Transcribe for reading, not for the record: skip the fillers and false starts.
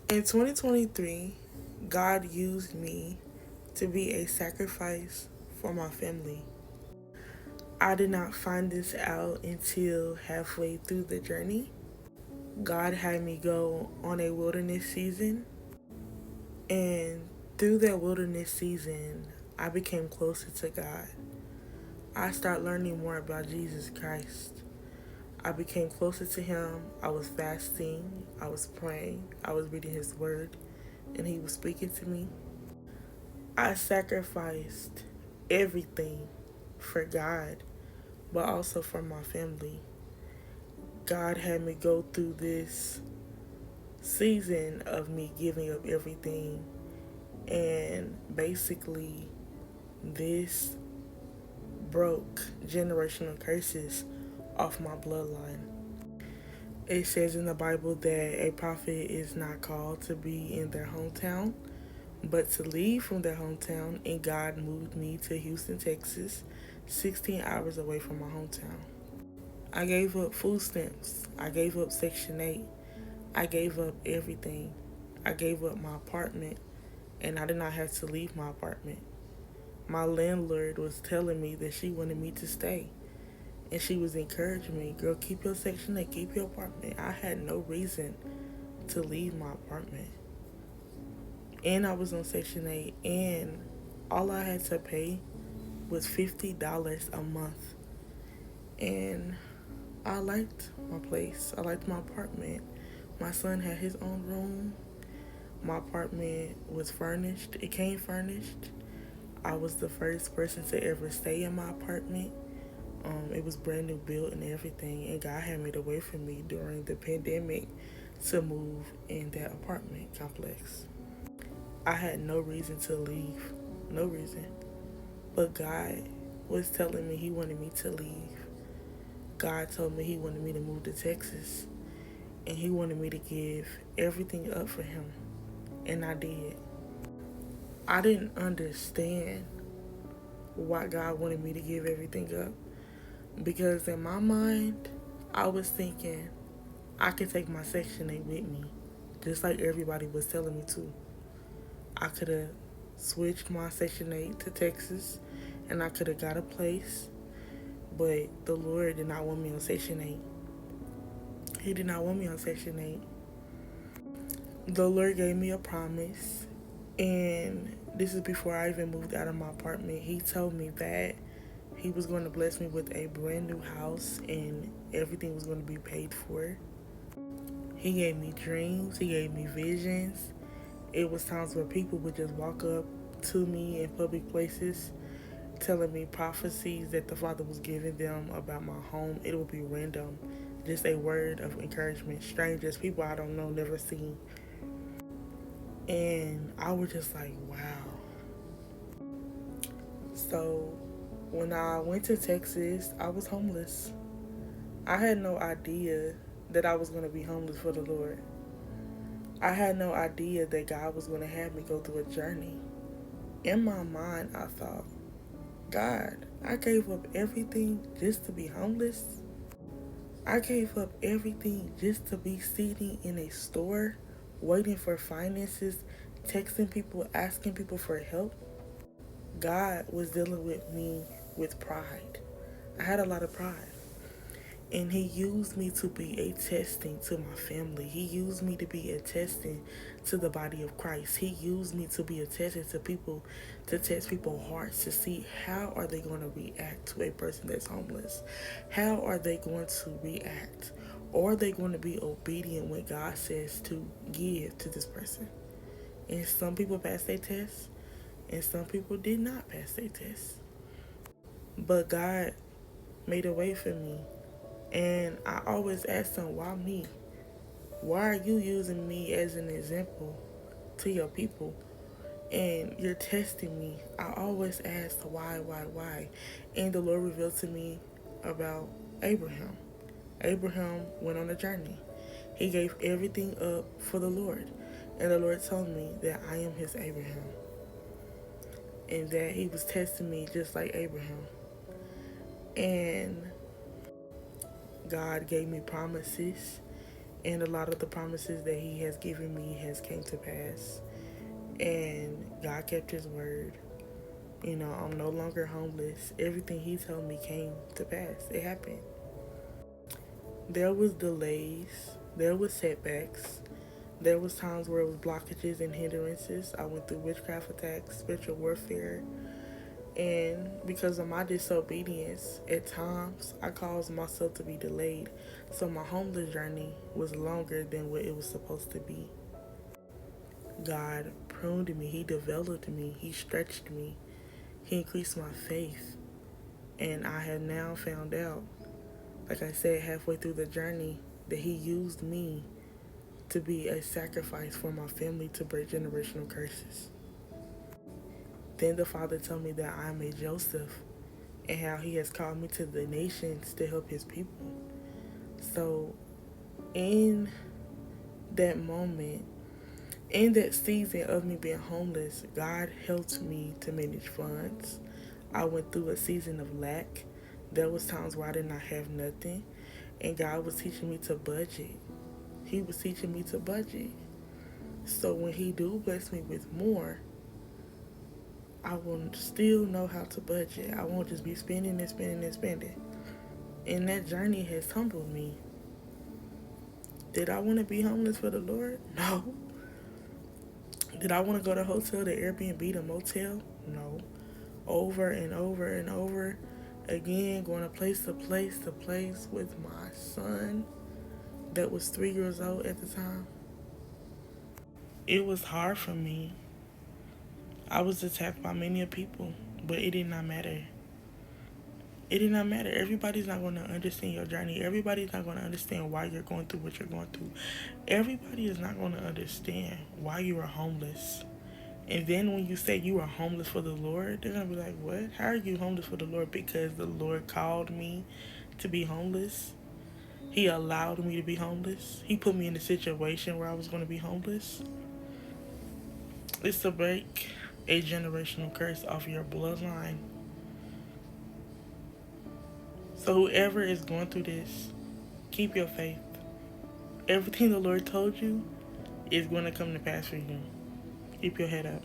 In 2023, God used me to be a sacrifice for my family. I did not find this out until halfway through the journey. God had me go on a wilderness season, and through that wilderness season, I became closer to God. I started learning more about Jesus Christ. I became closer to Him. I was fasting, I was praying, I was reading His Word, and He was speaking to me. I sacrificed everything for God, but also for my family. God had me go through this season of me giving up everything, and basically, this broke generational curses off my bloodline. It says in the Bible that a prophet is not called to be in their hometown, but to leave from their hometown, and God moved me to Houston, Texas, 16 hours away from my hometown. I gave up food stamps. I gave up Section 8. I gave up everything. I gave up my apartment, and I did not have to leave my apartment. My landlord was telling me that she wanted me to stay, and she was encouraging me, girl, keep your Section 8, keep your apartment. I had no reason to leave my apartment. And I was on Section 8, and all I had to pay was $50 a month. And I liked my place. I liked my apartment. My son had his own room. My apartment was furnished. It came furnished. I was the first person to ever stay in my apartment. It was brand new built and everything. And God had made a way for me during the pandemic to move in that apartment complex. I had no reason to leave. No reason. But God was telling me He wanted me to leave. God told me He wanted me to move to Texas. And He wanted me to give everything up for Him. And I did. I didn't understand why God wanted me to give everything up. Because in my mind, I was thinking I could take my Section 8 with me. Just like everybody was telling me to. I could have switched my Section 8 to Texas, and I could have got a place. But the Lord did not want me on Section 8. He did not want me on Section 8. The Lord gave me a promise, and this is before I even moved out of my apartment. He told me that He was going to bless me with a brand new house, and everything was going to be paid for. He gave me dreams. He gave me visions. It was times where people would just walk up to me in public places telling me prophecies that the Father was giving them about my home. It would be random. Just a word of encouragement. Strangers, people I don't know, never seen. And I was just like, wow. So when I went to Texas, I was homeless. I had no idea that I was going to be homeless for the Lord. I had no idea that God was going to have me go through a journey. In my mind, I thought, God, I gave up everything just to be homeless. I gave up everything just to be sitting in a store, waiting for finances, texting people, asking people for help. God was dealing with me with pride. I had a lot of pride. And He used me to be a testing to my family. He used me to be a testing to the body of Christ. He used me to be a testing to people, to test people's hearts, to see how are they going to react to a person that's homeless. How are they going to react? Or are they going to be obedient when God says to give to this person? And some people passed their test, and some people did not pass their test. But God made a way for me. And I always ask Him, why me? Why are you using me as an example to your people? And you're testing me. I always ask why? And the Lord revealed to me about Abraham. Abraham went on a journey. He gave everything up for the Lord. And the Lord told me that I am His Abraham. And that He was testing me just like Abraham. And God gave me promises. And a lot of the promises that he has given me has came to pass. And God kept his word. You know, I'm no longer homeless. Everything he told me came to pass. It happened. There was delays. There was setbacks. There was times where it was blockages and hindrances. I went through witchcraft attacks, spiritual warfare, and because of my disobedience, at times I caused myself to be delayed. So my homeless journey was longer than what it was supposed to be. God pruned me, he developed me, he stretched me, he increased my faith. And I have now found out, like I said, halfway through the journey, that he used me to be a sacrifice for my family to break generational curses. Then the Father told me that I'm a Joseph and how he has called me to the nations to help his people. So in that moment, in that season of me being homeless, God helped me to manage funds. I went through a season of lack. There was times where I did not have nothing, and God was teaching me to budget. He was teaching me to budget. So when he do bless me with more, I will still know how to budget. I won't just be spending and spending and spending. And that journey has humbled me. Did I want to be homeless for the Lord? No. Did I want to go to hotel, to Airbnb, to motel? No. Over and over and over again, going to place to place to place with my son that was 3 years old at the time. It was hard for me. I was attacked by many people, but it did not matter. It did not matter. Everybody's not going to understand your journey. Everybody's not going to understand why you're going through what you're going through. Everybody is not going to understand why you are homeless. And then when you say you are homeless for the Lord, they're going to be like, what? How are you homeless for the Lord? Because the Lord called me to be homeless. He allowed me to be homeless. He put me in a situation where I was going to be homeless. It's to break a generational curse off your bloodline. So whoever is going through this, keep your faith. Everything the Lord told you is going to come to pass for you. Keep your head up.